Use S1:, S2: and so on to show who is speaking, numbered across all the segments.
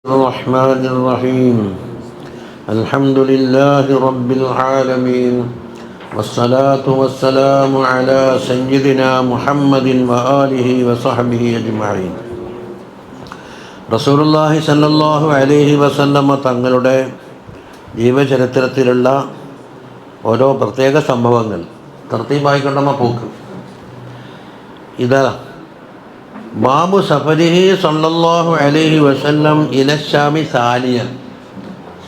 S1: الرحمن الرحيم الحمد لله رب العالمين والصلاة والسلام على سيدنا محمد وآله وصحبه أجمعين. റസൂലുള്ളാഹി സ്വല്ലല്ലാഹു അലൈഹി വസല്ലമ തങ്ങളുടെ ജീവചരിത്രത്തിലുള്ള ഓരോ പ്രത്യേക സംഭവങ്ങൾ തർത്തീബായിക്കൊണ്ടുള്ള പോക്ക് ഇതാ. ബാബു സഫരിഹി സല്ലല്ലാഹു അലൈഹി വസല്ലം ഇലശാമി സാലിയൻ,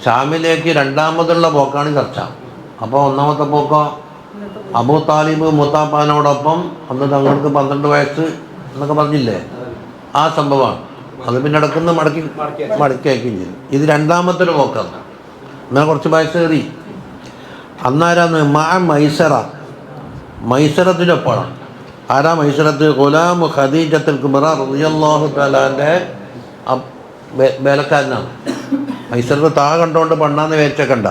S1: ഷാമിലേക്ക് രണ്ടാമതുള്ള പോക്കാണ് ചർച്ച. അപ്പോൾ ഒന്നാമത്തെ പോക്കോ അബൂ താലിബ് മുത്താപ്പാനോടൊപ്പം അന്ന് തങ്ങൾക്ക് 12 വയസ്സ് എന്നൊക്കെ പറഞ്ഞില്ലേ, ആ സംഭവമാണ്. അത് പിന്നെ ഇടക്കുന്ന മടക്കി അയക്കുകയും ചെയ്തു. ഇത് രണ്ടാമത്തെ ഒരു പോക്കാണ്. എന്നാൽ കുറച്ച് വയസ്സ് കയറി. അന്നാരാന്ന് മൈസറത്തിനൊപ്പമാണ്. ആരാ മൈസറത്ത്? ഗുലാമു ഖദീജത്തുൽ കുബ്ര റളിയല്ലാഹു തആലാന്റെ വേലക്കാരനാണ്. മൈസറത്ത് താ കണ്ടുകൊണ്ട് പെണ്ണാന്ന് വേച്ചക്കണ്ട,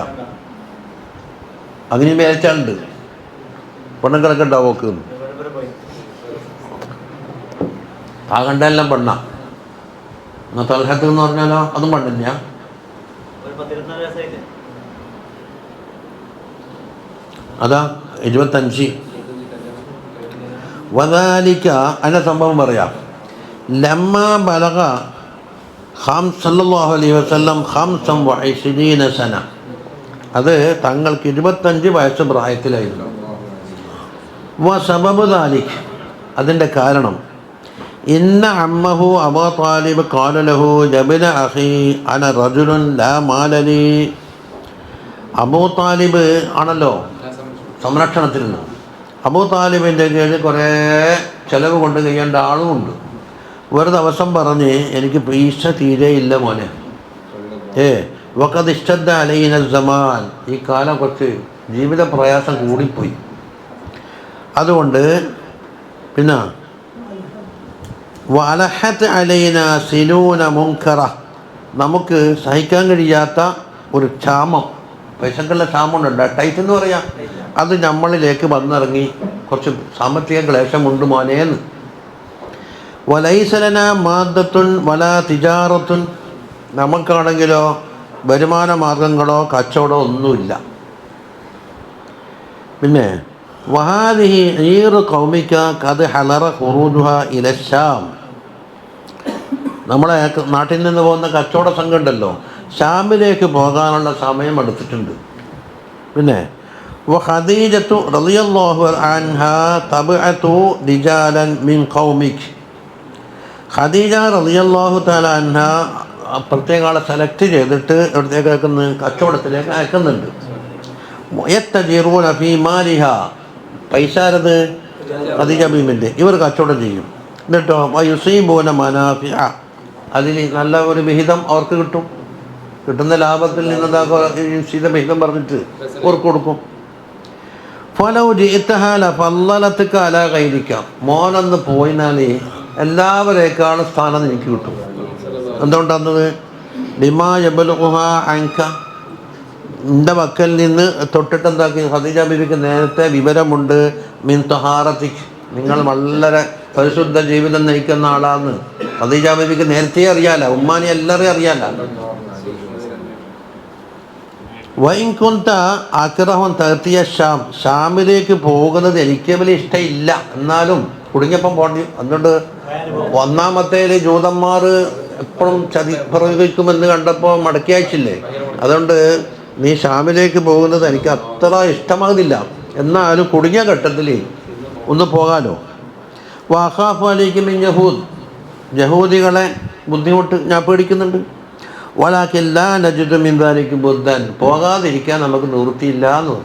S1: അങ്ങനെയും വേച്ചാണ്ട് പെണ്ണുങ്ങളൊക്കെ ഉണ്ടാവും. നോക്ക്, താ കണ്ടെല്ലാം പെണ്ണ. എന്നാൽ തൽഹത്ത് എന്ന് പറഞ്ഞാലോ അതും പെണ്ണില്ല. അതാ 25. വദാലിക അതിൻ്റെ സംഭവം പറയാം. ലമ്മ ബലഗ സല്ലല്ലാഹു അലൈഹി വസല്ലം 25 സന, അത് തങ്ങൾക്ക് 25 വയസ്സ് പ്രായത്തിലായിരുന്നു. വസബബു ദാലിക്, അതിൻ്റെ കാരണം ഇന്ന അമ്മഹു അബൂ താലിബ് ഖാല ലഹു ജബന അഖി അന റജുലുൻ ലാ മാലലി. അബൂ താലിബ് ആണല്ലോ സംരക്ഷണത്തിൽ നിന്ന്. അബൂ താലിബിൻ്റെ കീഴിൽ കുറേ ചിലവ് കൊണ്ട് കഴിയേണ്ട ആളുമുണ്ട്. ഒരു ദിവസം പറഞ്ഞ് എനിക്ക് പൈസ തീരെയില്ല മോനെ, വഖദ് ഇഷ്തദ്ദ അലൈന സമാൻ, ഈ കാലം കുറച്ച് ജീവിത പ്രയാസം കൂടിപ്പോയി. അതുകൊണ്ട് പിന്നെ വലഹത്ത് അലൈന സിനൂന മുൻകറ, നമുക്ക് സഹിക്കാൻ കഴിയാത്ത ഒരു ക്ഷാമം, പൈസക്കുള്ള ക്ഷാമമുണ്ട്, ടൈറ്റ് എന്ന് പറയാം. അത് നമ്മളിലേക്ക് വന്നിറങ്ങി, കുറച്ച് സാമ്പത്തിക ക്ലേശമുണ്ട് മോനേന്ന്. വലൈസലന മാദ്ദത്തുൻ വലാ തിജാറത്തുൻ, നമുക്കാണെങ്കിലോ വരുമാന മാർഗങ്ങളോ കച്ചവടമോ ഒന്നുമില്ല. പിന്നെ വഹാദിഹി ഈറു കൗമിക കത് ഹലറ ഖുറൂജുഹ ഇലശാം, നമ്മളെ നാട്ടിൽ നിന്ന് പോകുന്ന കച്ചവട സംഘം ഉണ്ടല്ലോ, ഷാമിലേക്ക് പോകാനുള്ള സമയം എടുത്തിട്ടുണ്ട്. പിന്നെ വഖദീജത്തു റളിയല്ലാഹു അൻഹാ തബഅതു റിജാലൻ മിൻ ഖൗമിക്, ഖദീജ റളിയല്ലാഹു തആല അൻഹ പ്രത്യേക ആളെ സെലക്ട് ചെയ്തിട്ട് എവിടത്തേക്ക് അയക്കുന്നു? കച്ചവടത്തിലേക്ക് അയക്കുന്നുണ്ട്. യത്തജിറൂന ഫീ മാലിഹ, പൈസാരത് ഖദീജ ബീവിൻ്റെ, ഇവർ കച്ചവടം ചെയ്യും. എന്നിട്ടോ വയുസീബൂന മനാഫിഅ, അതിൽ നല്ല ഒരു വിഹിതം അവർക്ക് കിട്ടും. കിട്ടുന്ന ലാഭത്തിൽ നിന്നെന്താ നിശ്ചിത വിഹിതം പറഞ്ഞിട്ട് അവർക്ക് കൊടുക്കും. ഫലൗ ജിഇതഹാ ലഫളലതുക അലാ ഗൈരിക, മോനൊന്ന് പോയിനാൽ എല്ലാവരേക്കാളും സ്ഥാനം എനിക്ക് കിട്ടും. എന്തുകൊണ്ടാന്നത്? ലിമാ യബ്ലുഹുഹാ അൻക, എൻ്റെ വക്കൽ നിന്ന് തൊട്ടിട്ട് എന്താക്കി ഖദീജ ബീവിക്ക് നേരത്തെ വിവരമുണ്ട്. മിൻ തഹാറതിക്, നിങ്ങൾ വളരെ പരിശുദ്ധ ജീവിതം നയിക്കുന്ന ആളാന്ന് ഖദീജ ബീവിക്ക് നേരത്തെ അറിയാലോ, ഉമ്മാനെ എല്ലാവരെയും അറിയാലോ. വൈകുന്ത ആഗ്രഹം തകർത്തിയ ഷാം, ഷാമിലേക്ക് പോകുന്നത് എനിക്ക് വലിയ ഇഷ്ടമില്ല, എന്നാലും കുടുങ്ങിയപ്പം പോണ്ടി. അതുകൊണ്ട് ഒന്നാമത്തേൽ ജൂതന്മാർ എപ്പോഴും ചതി പ്രയോഗിക്കുമെന്ന് കണ്ടപ്പോൾ മടക്കി അയച്ചില്ലേ. അതുകൊണ്ട് നീ ഷാമിലേക്ക് പോകുന്നത് എനിക്ക് അത്ര ഇഷ്ടമാകുന്നില്ല, എന്നാലും കുടുങ്ങിയ ഘട്ടത്തിൽ ഒന്ന് പോകാലോ. വഖാഫു അലൈക്കും മിൻ യഹൂദ്, യഹൂദികളെ ബുദ്ധിമുട്ട് ഞാൻ പേടിക്കുന്നുണ്ട്. വലാകിൻ ലാ നജിദു മിൻ ദാലിക ബുദ്ദൻ, പോകാതിരിക്കാൻ നമുക്ക് നിവൃത്തിയില്ല എന്ന്.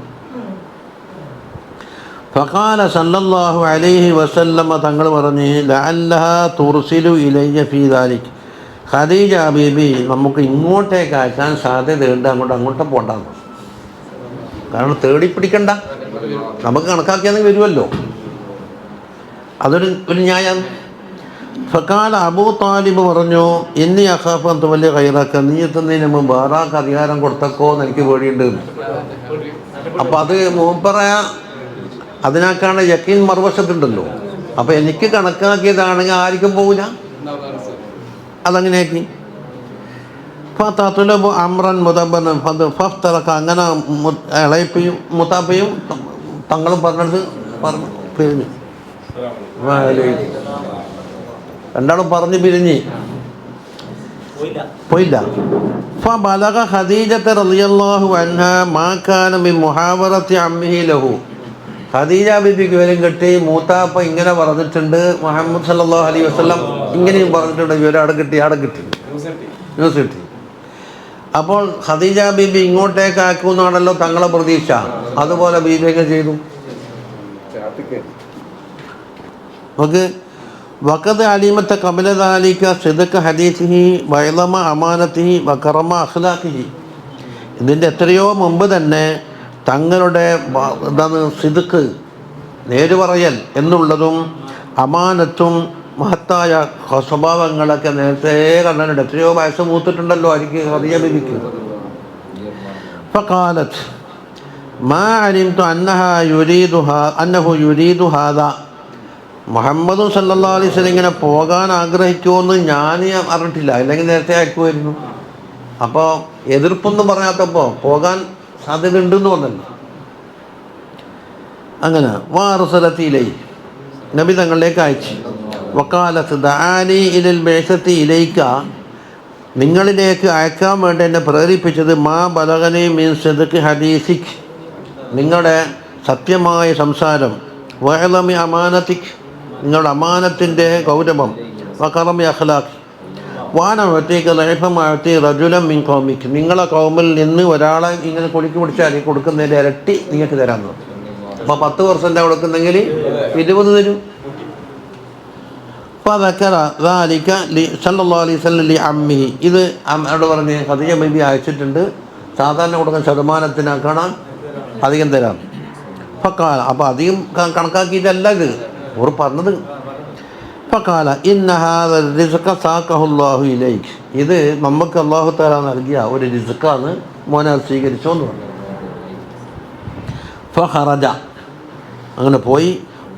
S1: ഫഖാല സല്ലല്ലാഹു അലൈഹി വസല്ലമ, തങ്ങൾ പറഞ്ഞ് ലഅല്ലഹാ തുർസിലു ഇലയ്യ ഫീ ദാലിക, ഖദീജ ബീബി നമുക്ക് ഇങ്ങോട്ടേക്ക് അയക്കാൻ സാധ്യതയുണ്ട്, അങ്ങോട്ട് പോകണ്ടെന്ന്. കാരണം തേടി പിടിക്കണ്ട, നമുക്ക് കണക്കാക്കിയാൽ വരുമല്ലോ, അതൊരു ന്യായം. ഫഖാല അബൂ താലിബ് പറഞ്ഞു ഇന്നി അഖാഫു അൻ തുവല്ലിയ ഖൈറക, നീ എത്തുന്നതിന് മുമ്പ് വേറാക്ക് അധികാരം കൊടുത്തക്കോ എന്ന് എനിക്ക് പേടിയുണ്ട്. അപ്പം അത് മൂപ്പറ അതിനേക്കാണ് യക്കീൻ മറുവശത്തുണ്ടല്ലോ. അപ്പം എനിക്ക് കണക്കാക്കിയതാണെങ്കിൽ ആർക്കും പോകില്ല, അതങ്ങനെയാക്കി. ഫതത്ലബു അംറൻ മുദബ്ബറൻ ഫഫ്തറക അങ്ങനെ ഇളയപ്പയും മുത്താപ്പയും തങ്ങളും പറഞ്ഞത് പിരിഞ്ഞു. രണ്ടാളും പറഞ്ഞ് പിരിഞ്ഞ് പോയില്ല. ഫബലഗ ഖദീജത റളിയല്ലാഹു അൻഹാ മാ കാന മിൻ മുഹാവറത്തി അമ്മിഹി ലഹു. ഖദീജ ബീബിക്ക് വിവരം കിട്ടി, മൂത്താപ്പ ഇങ്ങനെ പറഞ്ഞിട്ടുണ്ട്, മുഹമ്മദ് സല്ലല്ലാഹു അലൈഹി വസല്ലം ഇങ്ങനെയും പറഞ്ഞിട്ടുണ്ട്, വിവരം അവിടെ കിട്ടി ന്യൂസ് കിട്ടി. അപ്പോൾ ഖദീജ ബീബി ഇങ്ങോട്ടേക്ക് ആക്കുമെന്നാണല്ലോ തങ്ങളെ പ്രതീക്ഷ. അതുപോലെ ബീബിയൊക്കെ ചെയ്തു. നമുക്ക് വഖദ് അലിമത്ത ഖബല ദാലിക സിദ്ഖ ഹദീസിഹി വഇളമ അമാനത്തിഹി വകറമ അഖ്ലാഖിഹി. ഇതിൻ്റെ എത്രയോ മുമ്പ് തന്നെ തങ്ങളുടെ സിദ്ഖ് നേരുപറയൽ എന്നുള്ളതും അമാനത്തും മഹത്തായ സ്വഭാവങ്ങളൊക്കെ നേരത്തെ കണ്ടിട്ടുണ്ട്. എത്രയോ വയസ്സ് മൂത്തിട്ടുണ്ടല്ലോ ആയിരിക്കും ഖദീജ ബീവിക്ക്. ഫഖാലത്ത് മാ അലിംതു അന്നഹു യുരീദു ഹാദാ. മുഹമ്മദ് സല്ലല്ലാഹു അലൈഹി വസല്ലം ഇങ്ങനെ പോകാൻ ആഗ്രഹിക്കുമെന്ന് ഞാൻ അറിഞ്ഞിട്ടില്ല, അല്ലെങ്കിൽ നേരത്തെ അയക്കുമായിരുന്നു. അപ്പോൾ എതിർപ്പൊന്നും പറയാത്തപ്പോൾ പോകാൻ സാധ്യത ഉണ്ടെന്ന് വന്നല്ലോ. അങ്ങനെ വാറസലത്തിയിലേ നബി തങ്ങളിലേക്ക് അയച്ചു. വക്കാലത്ത് ദആനി ഇലൽ ബഅസത്തി ഇലൈക, നിങ്ങളിലേക്ക് അയക്കാൻ വേണ്ടി എന്നെ പ്രേരിപ്പിച്ചത് മാ ബലഗനി മിൻ സിദ്ഖി ഹദീസിക്, നിങ്ങളുടെ സത്യമായ സംസാരം, വഅലമി അമാനതിക്, നിങ്ങളുടെ അമാനത്തിൻ്റെ ഗൗരവം, വകറമി അഖ്ലാഖ്, വാനവത്തേക്ക് ലൈഫമാവത്തി റജുലം മിൻ ഖൗമിക്, നിങ്ങളെ കൗമിൽ നിന്ന് ഒരാളെ ഇങ്ങനെ കുടുക്കി പിടിച്ചാൽ കൊടുക്കുന്നതിൻ്റെ ഇരട്ടി നിങ്ങൾക്ക് തരാൻ നോക്കും. അപ്പോൾ 10% കൊടുക്കുന്നെങ്കിൽ 20 തരും. അപ്പോൾ ദക്കറ ദാലിക സല്ലല്ലാഹു അലൈഹി വസല്ലം ലി അമ്മിഹി, ഇത് അമ്മയോട് പറഞ്ഞ് ഖദീജ ബീബി അയച്ചിട്ടുണ്ട്, സാധാരണ കൊടുക്കുന്ന ശതമാനത്തിനാക്കണം അധികം തരാം. ഫക്കാല, അപ്പോൾ അധികം കണക്കാക്കിയിട്ടല്ല ഇത് ഓർ പറഞ്ഞത്. ഫക്കാല ഇന്ന ഹാദ റിസ്ഖ സാഖഹു അല്ലാഹു ഇലൈക്, ഇത് നമുക്ക് അല്ലാഹു തആല നൽകിയ ഒരു റിസ്ഖാണ്, മോനെ സ്വീകരിച്ചോ എന്ന് പറഞ്ഞു. ഫഖറജ, അങ്ങനെ പോയി.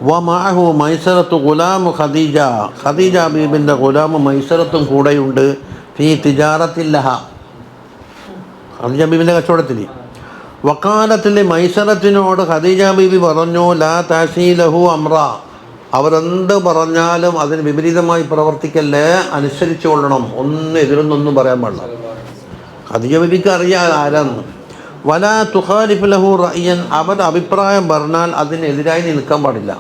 S1: വമഅഹു മൈസറത്തു ഗുലാമു ഖദീജ, ഖദീജ ബീബിൻ്റെ ഗുലാമു മൈസറത്തും കൂടെയുണ്ട്. ഫീ തിജാറത്തില്ലഹ, ഖദീജ ബീബിൻ്റെ കച്ചവടത്തിൽ. വക്കാലത്തിലെ മൈസറത്തിനോട് ഖദീജ ബീബി പറഞ്ഞു, ലാ തഅസീലഹു അംറ, അവരെന്ത് പറഞ്ഞാലും അതിന് വിപരീതമായി പ്രവർത്തിക്കല്ലേ, അനുസരിച്ചു കൊള്ളണം, ഒന്നും എതിരൊന്നൊന്നും പറയാൻ പാടില്ല. ഖദീജ ബീബിക്ക് അറിയാം ആരാന്ന്. വലാ തുഖാലിഫ് ലഹു റഅയൻ, അവരുടെ അഭിപ്രായം പറഞ്ഞാൽ അതിനെതിരായി നിൽക്കാൻ പാടില്ല.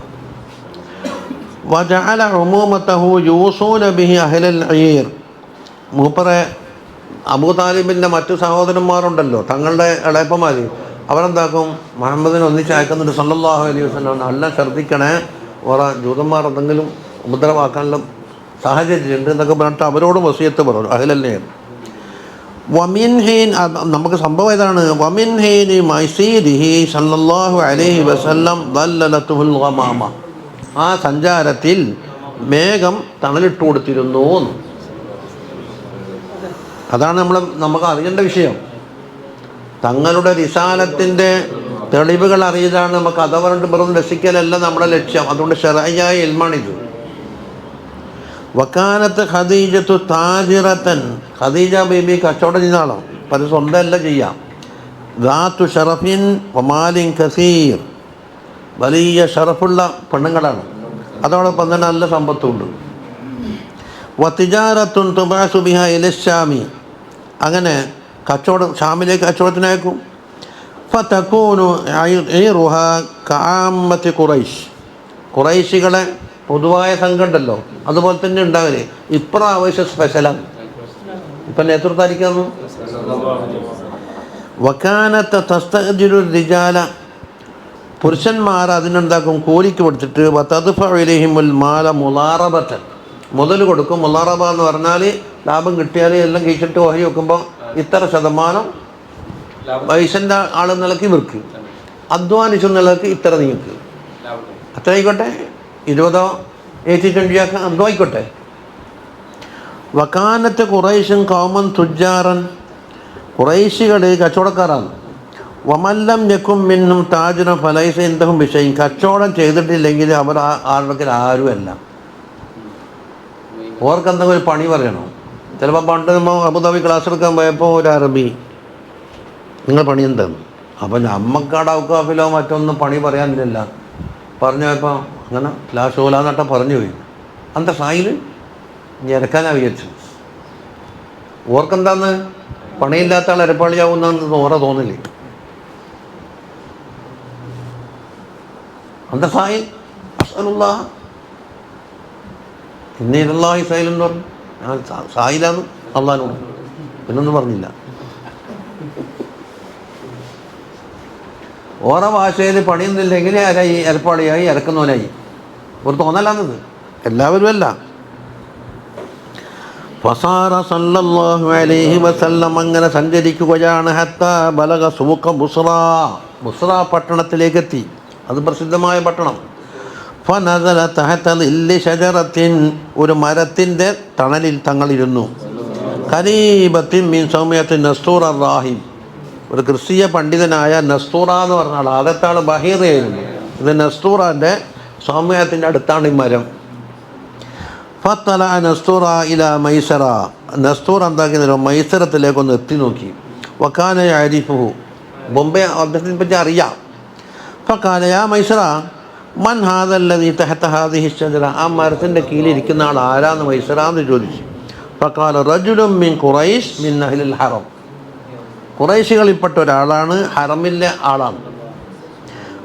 S1: വജഅല ഉമൂമതഹു യൂസൂന ബിഹി അഹ്ലൽ ഈർ, മൂപ്പറെ അബൂ താലിബിൻ്റെ മറ്റു സഹോദരന്മാരുണ്ടല്ലോ, തങ്ങളുടെ ഇളയപ്പന്മാർ, അവരെന്താക്കും, മുഹമ്മദിനെ ഒന്നിച്ച് അയക്കുന്നുണ്ട് സല്ലല്ലാഹു അലൈഹി വസല്ലം, നല്ല ശ്രദ്ധിക്കണേ, ഓരോ ജൂതന്മാർ എന്തെങ്കിലും ഉപദ്രവമാക്കാനുള്ള സാഹചര്യമുണ്ട് എന്നൊക്കെ പറഞ്ഞിട്ട് അവരോടും വസിയത്ത് പറഞ്ഞു. അഹ്ലല്ലേ വമിൻഹീൻ, നമുക്ക് സംഭവം ഇതാണ്. വമിൻഹീനി മൈസീരിഹി സല്ലല്ലാഹു അലൈഹി വസല്ലം ദല്ലലതുൽ ഗമാമ, ആ സഞ്ചാരത്തിൽ മേഘം തണലിട്ട് കൊടുത്തിരുന്നു. അതാണ് നമുക്ക് അറിയേണ്ട വിഷയം. തങ്ങളുടെ റിസാലത്തിൻ്റെ തെളിവുകൾ അറിയലാണ് നമുക്ക്. കഥ പറഞ്ഞിട്ട് വെറും രസിക്കലല്ല നമ്മുടെ ലക്ഷ്യം. അതുകൊണ്ട് ശർഈയായ ഇൽമാണിത്. വക്കാനത്ത് ഖദീജത്തു താജിറത്തൻ, ഖദീജ ബീബി കച്ചവടം ചെയ്യുന്ന ആളാണ്, പല സ്വന്തമല്ല ചെയ്യാം. ദാത്തു ഷറഫിൻ വമാലിൻ കസീർ, വലിയ ഷറഫുള്ള പെണ്ണുങ്ങളാണ്, അതോടൊപ്പം തന്നെ നല്ല സമ്പത്തുണ്ട്. വത്തിജാറത്തുൻ തുബഅസു ബിഹാ ഇലശ്ശാമി, അങ്ങനെ കച്ചവടം ഷാമിലേക്ക് കച്ചവടത്തിനയക്കും. ഫതകൂനു ഈറുഹ കആമ്മത്തി ഖുറൈശ്, ഖുറൈശികളെ പൊതുവായ സംഘം ഉണ്ടല്ലോ അതുപോലെ തന്നെ ഉണ്ടാകല്. ഇപ്രാവശ്യം സ്പെഷ്യലാണ്, ഇപ്പം നേതൃത്വം. വക്കാനത്ത് തസ്തഅ്ജിറു റിജാല, പുരുഷന്മാർ അതിനെന്താക്കും, കൂലിക്ക് കൊടുത്തിട്ട് വതദ്ഫഉ ഇലൈഹിമുൽ മാല മുളാറബത്തൻ, മുതൽ കൊടുക്കും. മുളാറബ എന്ന് പറഞ്ഞാൽ ലാഭം കിട്ടിയാൽ എല്ലാം കഴിച്ചിട്ട് ഓഹരി വെക്കുമ്പോൾ ഇത്ര ശതമാനം പൈസൻ്റെ ആളെന്നുള്ളക്ക് ഇവർക്ക്, അധ്വാനിച്ചു എന്നുള്ളവർക്ക് ഇത്ര നിങ്ങൾക്ക്, അത്ര ആയിക്കോട്ടെ, 20 80-20 അധ്വാനിക്കോട്ടെ. വക്കാനത്ത് ഖുറൈശൻ കൗമൻ തുജാറൻ, ഖുറൈശികൾ കച്ചവടക്കാരാണ്. വമല്ലം യകും മിൻഹും താജിറൻ ഫലൈസ ഇൻദഹും ബിശൈഇൻ, കച്ചവടം ചെയ്തിട്ടില്ലെങ്കിൽ അവർ ആരുടെ ആരുമല്ല. ഓർക്ക് എന്തെങ്കിലും ഒരു പണി പറയണം, ചിലപ്പോൾ പണ്ട് നമ്മൾ അബുദാബി ക്ലാസ് എടുക്കാൻ പോയപ്പോൾ ഒരു അറബി നിങ്ങൾ പണി എന്താണ്, അപ്പോൾ നമ്മക്കവിടെ ഔക്കാഫിലോ മറ്റൊന്നും പണി പറയാനില്ല. പറഞ്ഞു പോയപ്പോൾ അങ്ങനെ ലാഷോലാന്നട്ട പറഞ്ഞു പോയി. അന്ത സായിൽ ഞെരക്കാനാണ് വിചാരിച്ചു. ഓർക്കെന്താന്ന് പണിയില്ലാത്ത ആൾ ഇരപ്പാളിയാവുന്ന ഓറ തോന്നില്ലേ. അന്ത സായിൽ അസ്അലുല്ലാ ഇന്നീലല്ലാഹി സായിൽ എന്ന് പറഞ്ഞു. ഞാൻ സായിലാന്ന് അള്ളാഹിനോട് പിന്നൊന്നും പറഞ്ഞില്ല. ഓരോ ഭാഷയിൽ പണിയൊന്നുമില്ല, എങ്ങനെയായി ഇരപ്പാളിയായി ഇറക്കുന്നവനായി ഒരു തോന്നലാന്നത്. എല്ലാവരും അല്ല. ഫസാറ സല്ലല്ലാഹു അലൈഹി വസല്ലം അങ്ങനെ സഞ്ചരിക്കുകയാണ്. ഹത്താ ബലഗ സൂഖ ബുസ്റ, ബുസ്റ പട്ടണത്തിലേക്ക് എത്തി. അത് പ്രസിദ്ധമായ പട്ടണം. ഫനസല തഹത ലില്ലി ഷജറത്തിൻ, ഒരു മരത്തിൻ്റെ തണലിൽ തങ്ങളിരുന്നു. ഖരീബത്തിൻ മിൻ സൗമിയത്തി നസ്തൂർ അർ-റാഹിം, ഒരു ക്രിസ്തീയ പണ്ഡിതനായ നസ്തൂറ എന്ന് പറഞ്ഞാൽ ആദ്യത്തെ ആൾ ബഹീറയായിരുന്നു. ഇത് നസ്തൂറാൻ്റെ സൗമ്യത്തിൻ്റെ അടുത്താണ് ഈ മരം. ഫത്തല നസ്തൂറ ഇല മൈസറ, നസ്തൂർ എന്താക്കിയ മൈസറത്തിലേക്കൊന്ന് എത്തി നോക്കി. വക്കാന യഅരിഫുഹു, ബൊംബെ അദ്ദേഹത്തിനെ പറ്റി അറിയാം. ഫഖാല യാ മൈസറ മൻ ഹാദല്ലദീ തഹത ഹാദിഹി ഷജറ, ആ മരത്തിൻ്റെ കീഴിലിരിക്കുന്ന ആൾ ആരാന്ന് മൈസറ എന്ന് ചോദിച്ചു. ഫഖാല റജുലുൻ മിൻ ഖുറൈശ് മിൻ അഹ്ലിൽ ഹറം, ഖുറൈശികളിൽപ്പെട്ട ഒരാളാണ്, ഹറമിലെ ആളാണ്.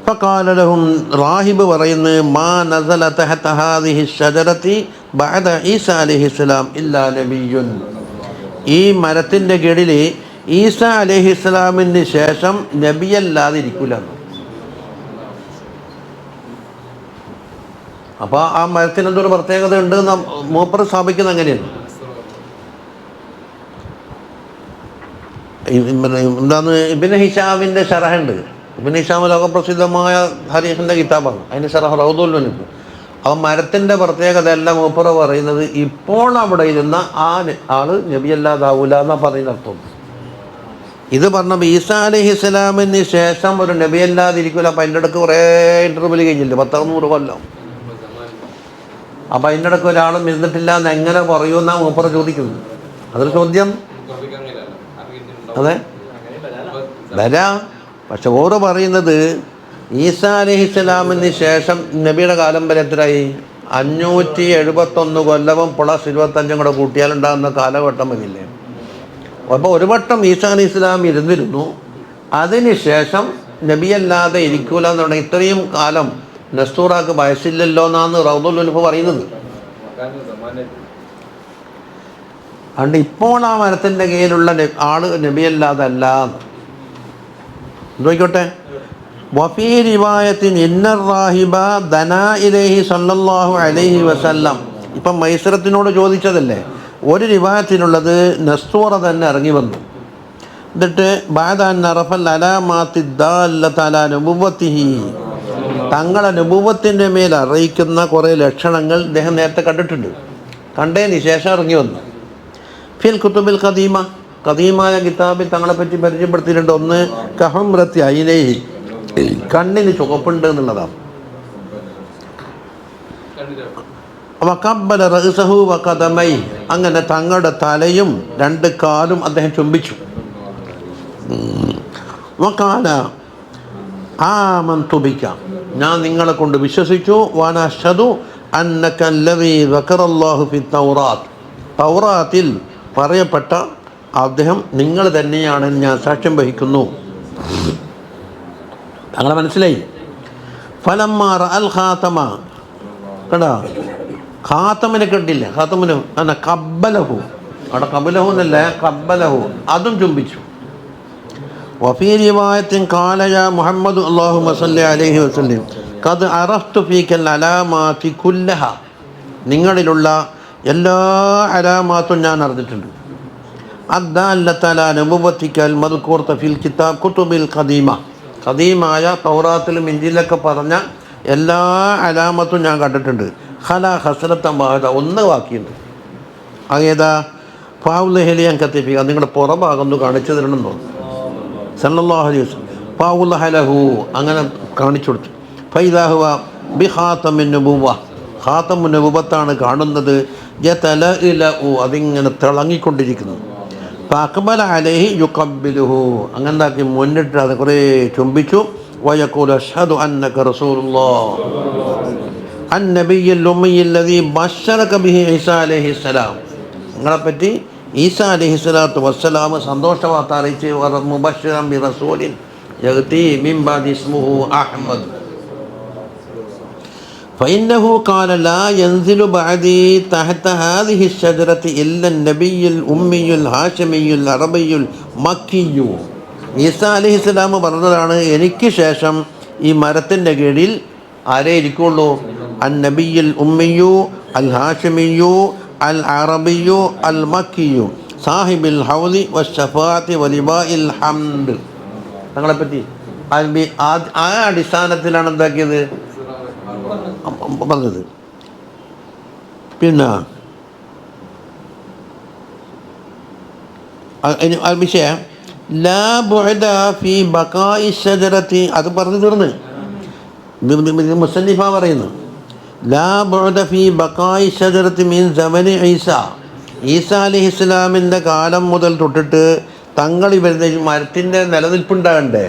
S1: ഫഖാല ലഹും, റാഹിബ് പറയുന്നത് മാ നസല തഹത ഹാദിഹി ഷജറത്തി ബഅദ ഈസ അലൈഹിസ്സലാം ഇല്ലാ നബിയ്യുൻ, ഈ മരത്തിൻ്റെ കീഴിൽ ഈസ അലൈഹിസ്സലാമിന് ശേഷം നബിയല്ലാതെ ഇരിക്കില്ല. അപ്പോൾ ആ മരത്തിന് എന്തൊരു പ്രത്യേകത ഉണ്ട് മൂപ്പർ സ്ഥാപിക്കുന്നത് അങ്ങനെയാണ്. എന്താന്ന് ഇബ്നു ഹിശാമിൻ്റെ ഷറഹുണ്ട്. ഇബ്നു ഹിശാം ലോകപ്രസിദ്ധമായ ഹദീസിൻ്റെ കിതാബാണ്. അതിൻ്റെ ഷറഹ് റൗദുൽ ഉനൂഫ്. ആ മരത്തിൻ്റെ പ്രത്യേകത എല്ലാം മൂപ്പർ പറയുന്നത് ഇപ്പോൾ അവിടെ ഇരുന്ന ആ ആള് നബിയല്ലാതാവൂല എന്നാണ് പറയുന്ന അർത്ഥം. ഇത് പറഞ്ഞപ്പോൾ ഈസാ അലൈഹിസ്സലാമിന് ശേഷം ഒരു നബിയല്ലാതിരിക്കില്ല. അപ്പം അതിൻ്റെ ഇടയ്ക്ക് കുറേ ഇൻ്റർവ്യൂല് കഴിഞ്ഞില്ല, 100 കൊല്ലം. അപ്പം അതിൻ്റെ ഇടയ്ക്ക് ഒരാളും ഇരുന്നിട്ടില്ല എന്ന് എങ്ങനെ പറയുമെന്നാണ് മൂപ്പർ ചോദിക്കുന്നത്. അതൊരു ചോദ്യം. അതെ വരാം. പക്ഷെ ഓരോ പറയുന്നത് ഈസാ അലൈഹിസ്സലാമിന് ശേഷം നബിയുടെ കാലം വരെ എത്രയായി? 571 കൊല്ലവും പ്ലസ് 25 കൂടെ കൂട്ടിയാലുണ്ടാകുന്ന കാലഘട്ടം വരില്ലേ. അപ്പോൾ ഒരു വട്ടം ഈസാ അലൈഹിസ്സലാം ഇരുന്നിരുന്നു, അതിന് ശേഷം നബിയല്ലാതെ ഇരിക്കൂല എന്ന് പറഞ്ഞാൽ ഇത്രയും കാലം നസ്തൂറാക്ക് വയസ്സില്ലല്ലോ എന്നാണ് റൗദുൽ ഉനൂഫ് പറയുന്നത്. അതുകൊണ്ട് ഇപ്പോൾ ആ മരത്തിൻ്റെ കീഴിലുള്ള ആള് നബിയല്ലാതെ അല്ല. നോക്കിക്കോട്ടെ. വഫീ റിവായത്തിൻ ഇന്നർ റാഹിബ ദനാ ഇലൈഹി സല്ലല്ലാഹു അലൈഹി വസല്ലം, ഇപ്പം മൈസറത്തിനോട് ചോദിച്ചതല്ലേ. ഒരു റിവായത്തിനുള്ളത് നസ്തൂറ തന്നെ ഇറങ്ങി വന്നു. എന്നിട്ട് ബഅദ അൻ അറഫൽ അലാമാത്തി ദാല്ലത അലാ നബുവ്വത്തിഹി, തങ്ങളെ നബുവ്വത്തിൻ്റെ മേൽ അറിയിക്കുന്ന കുറേ ലക്ഷണങ്ങൾ ഇദ്ദേഹം നേരത്തെ കണ്ടിട്ടുണ്ട്. കണ്ടതിന് ശേഷം ഇറങ്ങി വന്നു. ഫിൽ കുത്തുബിൽ ഖദീമ, ഖദീമായ കിതാബിൽ തങ്ങളെപ്പറ്റി പരിചയപ്പെടുത്തിയിട്ടുണ്ട്. ഒന്ന് കഹുംറത്തി ഐനൈഹി, കണ്ണിന് ചുവപ്പുണ്ട് എന്നുള്ളതാണ്. വഖബ്ബല റഅസഹു വഖദമൈ, അങ്ങനെ തങ്ങളുടെ തലയും 2 കാലും അദ്ദേഹം ചുംബിച്ചു. വഖാല ആമന്തു ബിക, ഞാൻ നിങ്ങളെ കൊണ്ട് വിശ്വസിച്ചു. വനഅശ്ഹദു അന്നക അല്ലദീ ദക്കറല്ലാഹു ഫി തൗറാത്ത്, തൗറാത്തിൽ പറയപ്പെട്ട അദ്ദേഹം നിങ്ങൾ തന്നെയാണെന്ന് ഞാൻ സാക്ഷ്യം വഹിക്കുന്നു. തങ്ങളെ മനസ്സിലായി. ഫലമ്മ റഅൽ ഖാതമ, കണ്ടാ ഖാതമിനെ കണ്ടില്ല, ഖാതമിന് അന്ന ഖബ്ബലഹു, അവിടെ ഖബ്ബലഹു എന്നല്ല ഖബ്ബലഹു, അതും ചുംബിച്ചു. വഫീ റിവായത്തിൻ ഖാല യാ മുഹമ്മദ് അല്ലാഹുമ്മ സ്വല്ലി അലൈഹി വസല്ലം ഖദ് അറഫ്തു ഫീകൽ അലാമാതി കുല്ലഹ, നിങ്ങളിലുള്ള എല്ലാ അലാമാത്തും ഞാൻ അറിഞ്ഞിട്ടുണ്ട്. അദ്ദാല്ലത അലാ നബുവ്വതികൽ മദ്കൂറത ഫിൽ കിതാബ് കുതുബിൽ ഖദീമ, ഖദീമായ തൗറാത്തിലും ഇഞ്ചിലൊക്കെ പറഞ്ഞ എല്ലാ അലാമത്തും ഞാൻ കണ്ടിട്ടുണ്ട്. ഖല ഹസ്രത്തൻ വാഹിദ, ഒന്ന് ബാക്കിയുണ്ട്. അതേതാ? ഫൗലഹലിയാൻ കത്തിഫിക, നിങ്ങളുടെ പുറഭാഗം കാണിച്ചു തരണമെന്നോ സല്ലല്ലാഹു അലൈഹി വസല്ലം. ഫൗലഹലഹു, അങ്ങനെ കാണിച്ചു കൊടുത്തു. ഫൈദാഹുവ ബി ഖാതമിൻ നബുവ്വ, ഖാതമുൻ നബുവത്താണ് കാണുന്നത്. യതലഇലഉ അതിങ്ങനെ തിളങ്ങിക്കൊണ്ടിരിക്കുന്നു. ഫഅഖ്ബല അലൈഹി യുഖബ്ബിലുഹു അങ്ങനെന്താക്കി മുന്നിട്ട് അത് കുറേ ചുംബിച്ചു. വയഖൂലു അഷ്ഹദു അന്നക റസൂലുള്ളാഹ് അന്നബിയ്യുൽ ഉമ്മിയ്യല്ലദീ ബശ്ശറക ബിഹി ഈസാ അലൈഹിസ്സലാം നിങ്ങളെപ്പറ്റി ഈസാ അലൈഹിസ്സലാത്തു വസ്സലാം സന്തോഷവാർത്ത അറിയിച്ച് മുബശ്ശിറൻ ബി റസൂലിൻ യഅ്തി മിൻ ബഅദി ഇസ്മുഹു അഹ്മദ് فإنه قال لا ينزل بعدي تحت هذه الشجرة إلا النبي الأمي الهاشمي العربي المكي ഈസാ അലൈഹിസ്സലാം പറഞ്ഞതാണ്, എനിക്ക് ശേഷം ഈ മരത്തിൻ്റെ കീഴിൽ ആരേ ഇരിക്കുള്ളൂ? അൻ നബിയുൽ ഉമ്മിയു അൽ ഹാഷിമിയു അൽ അറബിയു അൽ മക്കിയു സാഹിബിൽ ഹൗദി വശഫാഅത്തി വലിബാഇൽ ഹംദ് തങ്ങളെപ്പറ്റി ആ അടിസ്ഥാനത്തിലാണ് എന്താക്കിയത് പറഞ്ഞത്. പിന്നെ വിഷയം ലാ ബുഅദ ഫീ ബഖാഇ ശജറത്തി അത് പറഞ്ഞു തീർന്ന്. മുസന്നിഫ പറയുന്നു ലാ ബുഅദ ഫീ ബഖാഇ ശജറത്തി മിൻ സമനി ഈസാ അലൈഹിസ്സലാമിൻ്റെ കാലം മുതൽ തൊട്ടിട്ട് തങ്ങൾ ഈ വരുന്ന മരത്തിൻ്റെ നിലനിൽപ്പുണ്ടാകണ്ടേ,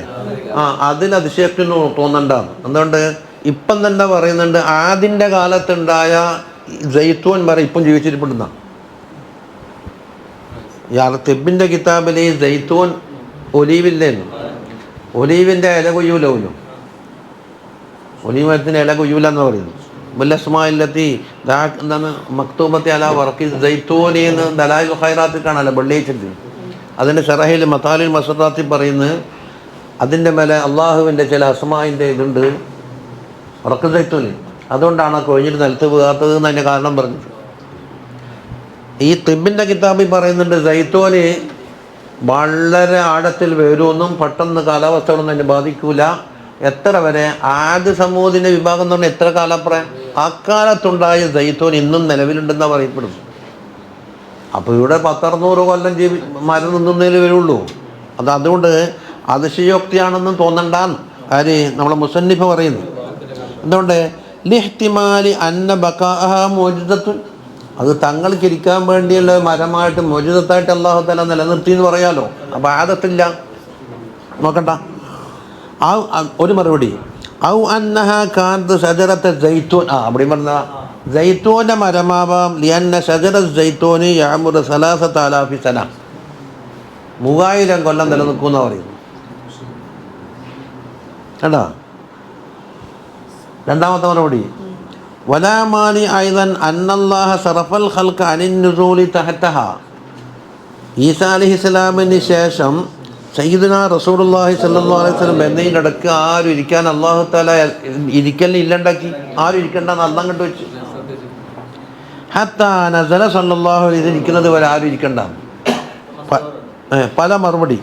S1: അതിൽ അതിശയത്തിന് തോന്നണ്ടാണ്. എന്തുകൊണ്ട് ഇപ്പം തന്നെ പറയുന്നുണ്ട് ആദിൻ്റെ കാലത്തുണ്ടായ ജൈത്തൂൻ മരം ഇപ്പം ജീവിച്ചിരിപ്പെടുന്ന ഇയാൾ തെബിൻ്റെ കിതാബിൽ ഈ ജൈത്തൂൻ ഒലീവില്ലേന്ന് ഒലീവിൻ്റെ ഇല കൊയ്യൂലൂലും ഒലീവ് മരത്തിൻ്റെ ഇല കൊയ്യൂലെന്ന് പറയുന്നു. ബുല്ലസ്മായിലെത്തി എന്താണ് മക്തൂബത്തെ അല വറക്കി ജൈത്തൂനിന്ന് ദലായിൽ ഖൈറാത്തിൽ കാണാമല്ലോ വെള്ളിയാഴ്ച. അതിൻ്റെ ഷറഹിൽ മതാലിൽ മസറാത്തിൽ പറയുന്നത് അതിൻ്റെ മേലെ അള്ളാഹുവിൻ്റെ ചില അസ്മായിൻ്റെ ഇതുണ്ട് ഉറക്ക ജൈത്തൂന്, അതുകൊണ്ടാണ് കൊഴിഞ്ഞിട്ട് നിലത്ത് വീഴാത്തത് എന്ന് അതിൻ്റെ കാരണം പറഞ്ഞു. ഈ തിബിൻ്റെ കിതാബിൽ പറയുന്നുണ്ട് ജൈത്തൂന് വളരെ ആഴത്തിൽ വരുമെന്നും പെട്ടെന്ന് കാലാവസ്ഥകളൊന്നും അതിനെ ബാധിക്കൂല. എത്ര വരെ ആദ്യ സമൂഹത്തിൻ്റെ വിഭാഗം എന്ന് പറഞ്ഞാൽ എത്ര കാലപ്പുറം അക്കാലത്തുണ്ടായ ജൈത്തൂൻ ഇന്നും നിലവിലുണ്ടെന്നാണ് പറയപ്പെടുന്നു. അപ്പോൾ ഇവിടെ 100-600 കൊല്ലം മരം നിന്നതിൽ വരുള്ളൂ. അതുകൊണ്ട് അതിശയോക്തിയാണെന്നും തോന്നണ്ടാന്ന് ആര് നമ്മളെ മുസന്നിഫ പറയുന്നു. എന്തുകൊണ്ട് ലിഹ്തിമാലി അന്ന ബഖാഅഹ മുഅ്ജിസത്തുൻ അത് തങ്ങൾക്ക് ഇരിക്കാൻ വേണ്ടിയുള്ള മരമായിട്ട് മോചിതത്തായിട്ട് അല്ലാഹു തആല നിലനിർത്തി എന്ന് പറയാലോ. അപ്പോൾ ആദത്തില്ല നോക്കണ്ട. ഒരു മറുപടി ഔ അന്നഹ കാന്ത് ഷജറത്തെ ജൈത്തൂൻ അവിടെ പറഞ്ഞ ജൈത്തൂൻ്റെ മരമാവാം ലിയന്ന ഷജറ ജൈത്തൂന് യഅമുറു 3000 സന 3000 കൊല്ലം നിലനിൽക്കുമെന്ന് പറയുന്നു. കേട്ടോ. രണ്ടാമത്തെ മറുപടി വലാമാലി ഐദൻ അന്നല്ലാഹ സറഫൽ ഖൽഖ അനിൻ നുസൂലി തഹതഹ ഈസാ അലൈഹിസ്സലാമിന് ശേഷം സയ്യിദുനാ റസൂലുള്ളാഹി സ്വല്ലല്ലാഹു അലൈഹി വസല്ലം എന്നതിനിടയ്ക്ക് ആരും ഇരിക്കാൻ അല്ലാഹു തആല ഇരിക്കലിന് ഇല്ലണ്ടാക്കി. ആരും ഇരിക്കണ്ടെന്ന് അള്ളാഹ് അങ്ങോട്ട് വെച്ച് ഹത്താ നസല സ്വല്ലല്ലാഹു അലൈഹി വസല്ലം ഇരിക്കുന്നത് വരെ ആരും ഇരിക്കണ്ട. പല മറുപടി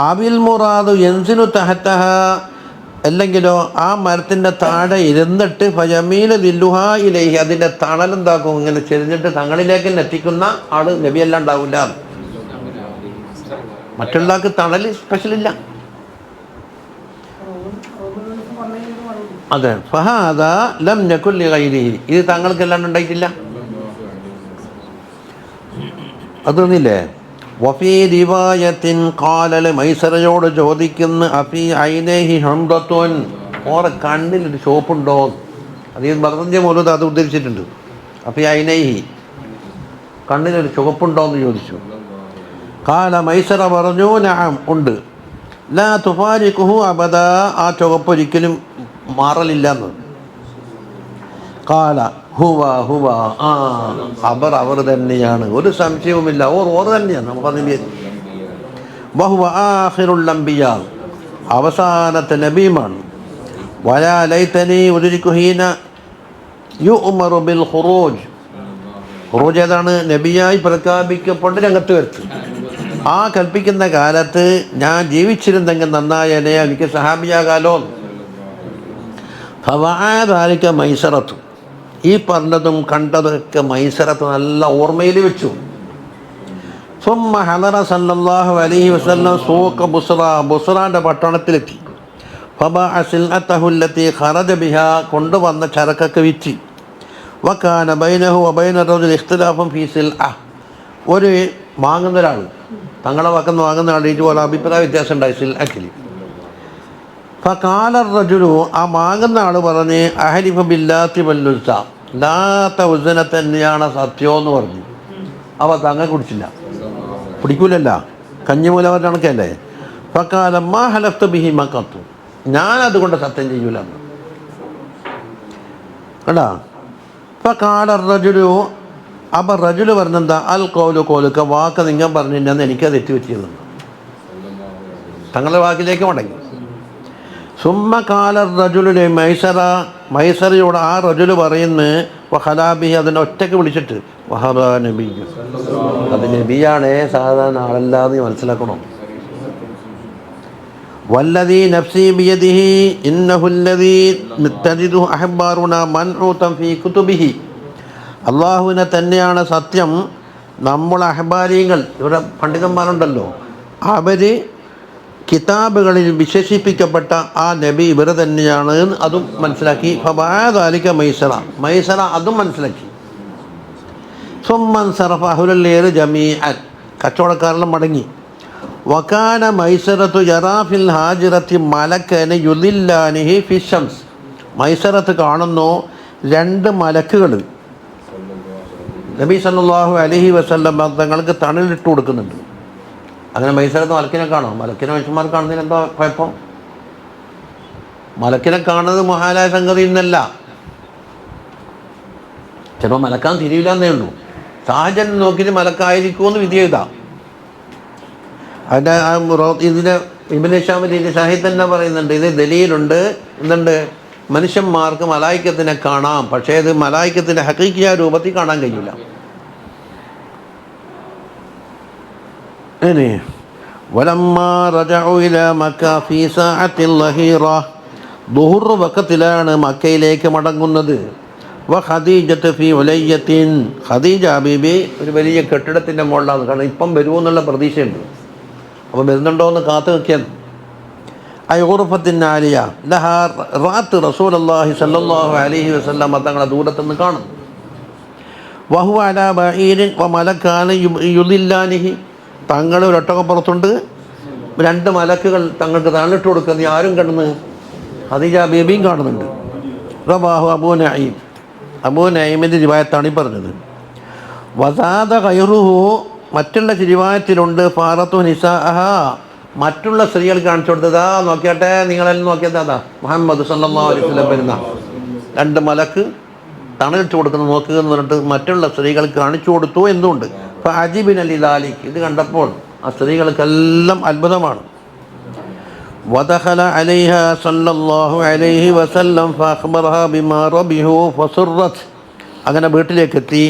S1: അബിൽ മുറാദു യൻസിലു തഹതഹ അല്ലെങ്കിലോ ആ മരത്തിൻ്റെ താഴെ ഇരുന്നിട്ട് ഫയമീല ദില്ലുഹാ ഇലൈഹി അതിൻ്റെ തണലെന്താക്കും ഇങ്ങനെ ചെരിഞ്ഞിട്ട് തങ്ങളിലേക്ക് എത്തിക്കുന്ന ആള് നബിയെല്ലാം ഉണ്ടാവില്ല. മറ്റുള്ളവർക്ക് തണൽ സ്പെഷ്യലില്ല. അതെ ഫഹാദ ലം നകുൽ ലിഗൈരിഹി ഇത് തങ്ങൾക്കെല്ലാം ഉണ്ടായിട്ടില്ല. അതൊന്നില്ലേ വഫീ റിവായത്തിൻ ഖാലൽ മൈസറയോട് ചോദിക്കുന്നു അഫീ ഐനൈഹി ഹംദത്തുൻ ഓറെ കണ്ണിലൊരു ഷോപ്പുണ്ടോ? അത് ഈ ബർദന്റെ മൗലൂദ് അത് ഉദ്ധരിച്ചിട്ടുണ്ട്. അഫീ ഐനൈഹി കണ്ണിലൊരു ചുവപ്പുണ്ടോ എന്ന് ചോദിച്ചു. ഖാല മൈസറ പറഞ്ഞു നഅം ഉണ്ട്. ലാ തുഫാരിഖുഹു അബദാ ആ ചുവപ്പ് ഒരിക്കലും മാറലില്ലെന്ന്. ഖാല ഹുവ ഹുവ അവർ തന്നെയാണ്, ഒരു സംശയവുമില്ല, ഓർ തന്നെയാണ്. നമുക്ക് വഹുവ ആഖിറുൽ അംബിയാ അവസാനത്തെ നബിയുമാണ്. വലാ ലൈതനി ഉദ്രികു ഹീന യുഅ്മറു ബിൽ ഖുറൂജ് ഖുറൂജ് ഏതാണ്? നബിയായി പ്രഖ്യാപിക്കപ്പെട്ട് രംഗത്ത് വരുത്ത്. ആ കൽപ്പിക്കുന്ന കാലത്ത് ഞാൻ ജീവിച്ചിരുന്നെങ്കിൽ നന്നായനെ, എനിക്ക് സഹാബിയാകാലോ. ഫവഅദാലിക മൈസറത്തു ഈ പറഞ്ഞതും കണ്ടതൊക്കെ മൈസറത്ത് നല്ല ഓർമ്മയിൽ വെച്ചു. സുമ്മ ഹദറ സല്ലല്ലാഹു അലൈഹി വസല്ലം സൂഖ ബുസ്റാൻ്റെ പട്ടണത്തിലെത്തി. ഫബഅ സിൽഅതഹു അല്ലതി ഖറജ ബിഹാ കൊണ്ടുവന്ന ചരക്കൊക്കെ വിറ്റ്. വക്കാന ബൈനഹു വബൈന റജുൽ ഇഖ്തിലാഫുൻ ഫീ സിൽഅ. ഒരു വാങ്ങുന്ന ഒരാൾ, തങ്ങളെ വക്കെന്ന് വാങ്ങുന്ന ആൾ ഇതുപോലെ അഭിപ്രായ വ്യത്യാസം ഉണ്ടായി സിൽഅത്തിൽ. ഫഖാല റജുലു, ആ വാങ്ങുന്ന ആൾ പറഞ്ഞ് അഹലിഫ ബില്ലാത്തി വല്ലുസ, ലാത്ത ഉസ്ന തന്നെയാണ് സത്യമെന്ന് പറഞ്ഞു. അവ തങ്ങ കുടിച്ചില്ല, പിടിക്കൂലല്ല, കഞ്ഞിമൂല കണക്കല്ലേ. ഫഖാല മാ ഹലഫ്തു ബിഹി മഖത്തു, ഞാനതുകൊണ്ട് സത്യം ചെയ്യൂല കേട്ടാ. ഫഖാല റജുലു, അപ്പം റജുല് പറഞ്ഞെന്താ, അൽ ഖൗലു ഖൗലുക, വാക്ക് നിങ്ങൾ പറഞ്ഞിട്ടുണ്ടെന്ന് എനിക്കത് തെറ്റുപറ്റിയതെന്ന്. തങ്ങളുടെ വാക്കിലേക്ക് മടങ്ങി. സുമ്മ കാല റജുലിനെ മൈസറ, മൈസറയോട് ആ റജുല് പറയുന്നു, വഹലാബി, അതിനെ ഒറ്റയ്ക്ക് വിളിച്ചിട്ട്, വഹബ നബി, അത് നബിയാണേ, സാധാരണ ആളല്ലാതെ മനസ്സിലാക്കണം. വല്ലദീ നഫ്സി ബിയദിഹി ഇന്നഹുല്ലദീ തജിദു അഹ്ബാറുന മൻഊതൻ ഫീ കുതുബിഹി, അള്ളാഹുവിനെ തന്നെയാണ് സത്യം. നമ്മൾ അഹ്ബാരികൾ, ഇവിടെ പണ്ഡിതന്മാരുണ്ടല്ലോ, അവർ കിതാബുകളിൽ വിശേഷിപ്പിക്കപ്പെട്ട ആ നബി ഇവർ തന്നെയാണ് അതും മനസ്സിലാക്കി. ഫബഅദാലിക മൈസറ, മൈസറ അതും മനസ്സിലാക്കി. സുമ്മൻ സറഫ അഹ്ലുൽ ജമീഅൻ, കച്ചവടക്കാരെല്ലാം മടങ്ങി. വകാന മൈസറത്തു യറാഫിൽ ഹാജിറത്തി മലക്കനെ യുദില്ലാനിഹി ഫിഷംസ്, മൈസറത്ത് കാണുന്നു രണ്ട് മലക്കുകൾ നബി സല്ലല്ലാഹു അലൈഹി വസല്ലം തങ്ങൾക്ക് തണലിട്ട് കൊടുക്കുന്നുണ്ട്. അങ്ങനെ മൈസറത്ത് മലക്കിനെ കാണും. മലക്കിനെ മനുഷ്യന്മാർ കാണുന്നതിന് എന്താ കുഴപ്പം? മലക്കിനെ കാണുന്നത് മഹാലായ സംഗതി എന്നല്ല, ചിലപ്പോൾ മലക്കാൻ തിരിയില്ല എന്നേ ഉള്ളൂ. സാഹചര്യം നോക്കിയിട്ട് മലക്കായിരിക്കുമെന്ന് വിധി എഴുതാം. അതിൻ്റെ ഇതിന് ഇബ്നു ഹിശാമിൻ്റെ ഇത് ഷാഹിദ് തന്നെ പറയുന്നുണ്ട്, ഇത് ദലീലുണ്ട്. എന്തുണ്ട്? മനുഷ്യന്മാർക്ക് മലായിക്കത്തിനെ കാണാം, പക്ഷേ ഇത് മലായിക്കത്തിൻ്റെ ഹഖീഖിയായ രൂപത്തിൽ കാണാൻ കഴിയില്ല. ഇനി വലമ്മാ റജഉ ഇലാ മക്ക ഫീ സഅത്തിൽ ലഹീറ, ദുഹർ വഖത്തിലാണ് മക്കയിലേക്ക് മടങ്ങുന്നത്. ഖദീജത്ത് ഫീ ഉലയ്യത്തിൻ, ഖദീജ ബീബി ഒരു വലിയ കെട്ടിടത്തിൻ്റെ മുകളിലാണ്. കാരണം ഇപ്പം വരുമെന്നുള്ള പ്രതീക്ഷയുണ്ട്. അപ്പോൾ വരുന്നുണ്ടോ എന്ന് കാത്തു നിൽക്കാൻ. ഐറുഫത്തിനാലിയ ലഹ റാത്ത് റസൂലുള്ളാഹി സ്വല്ലല്ലാഹു അലൈഹി വസല്ലം തങ്ങളെ ദൂരത്തുനിന്ന് കാണും. വഹുവ അലാ ബഈരിൻ വ മലക്കാന യുദില്ലാനിഹി, തങ്ങൾ ഒരു ഒട്ടകപ്പുറത്തുണ്ട്, രണ്ട് മലക്കുകൾ തങ്ങൾക്ക് താണിട്ട് കൊടുക്കുന്നത് ആരും കണ്ടെന്ന് ഖദീജ ബീബിയും കാണുന്നുണ്ട്. റവാഹു അബൂ നഈം, അബൂ നഈമിൻ്റെ റിവായത്താണ് ഈ പറഞ്ഞത്. വസാദ ഖൈറുഹു, മറ്റുള്ള റിവായത്തിലുണ്ട് ഫാറത്തു നിസാഅഹ, മറ്റുള്ള സ്ത്രീകൾ കാണിച്ചു കൊടുത്തതാ, നോക്കിയാട്ടെ നിങ്ങളെല്ലാം നോക്കിയതാ, അതാ മുഹമ്മദ് സല്ലല്ലാഹു അലൈഹി വസല്ലം വരുന്ന രണ്ട് മലക്ക് തണലിട്ട് കൊടുക്കുന്നത് നോക്കുക എന്ന് പറഞ്ഞിട്ട് മറ്റുള്ള സ്ത്രീകൾ കാണിച്ചു കൊടുത്തു എന്നുണ്ട്. അപ്പോൾ അജിബിൻ അലി ദാലിക്, ഇത് കണ്ടപ്പോൾ ആ സ്ത്രീകൾക്കെല്ലാം അത്ഭുതമാണ്. വദഖല അലൈഹ സല്ലല്ലാഹു അലൈഹി വസല്ലം ഫഅഖ്ബറഹ ബിമാ റബിഹു ഫസുറത്ത്, അങ്ങനെ വീട്ടിലേക്കെത്തി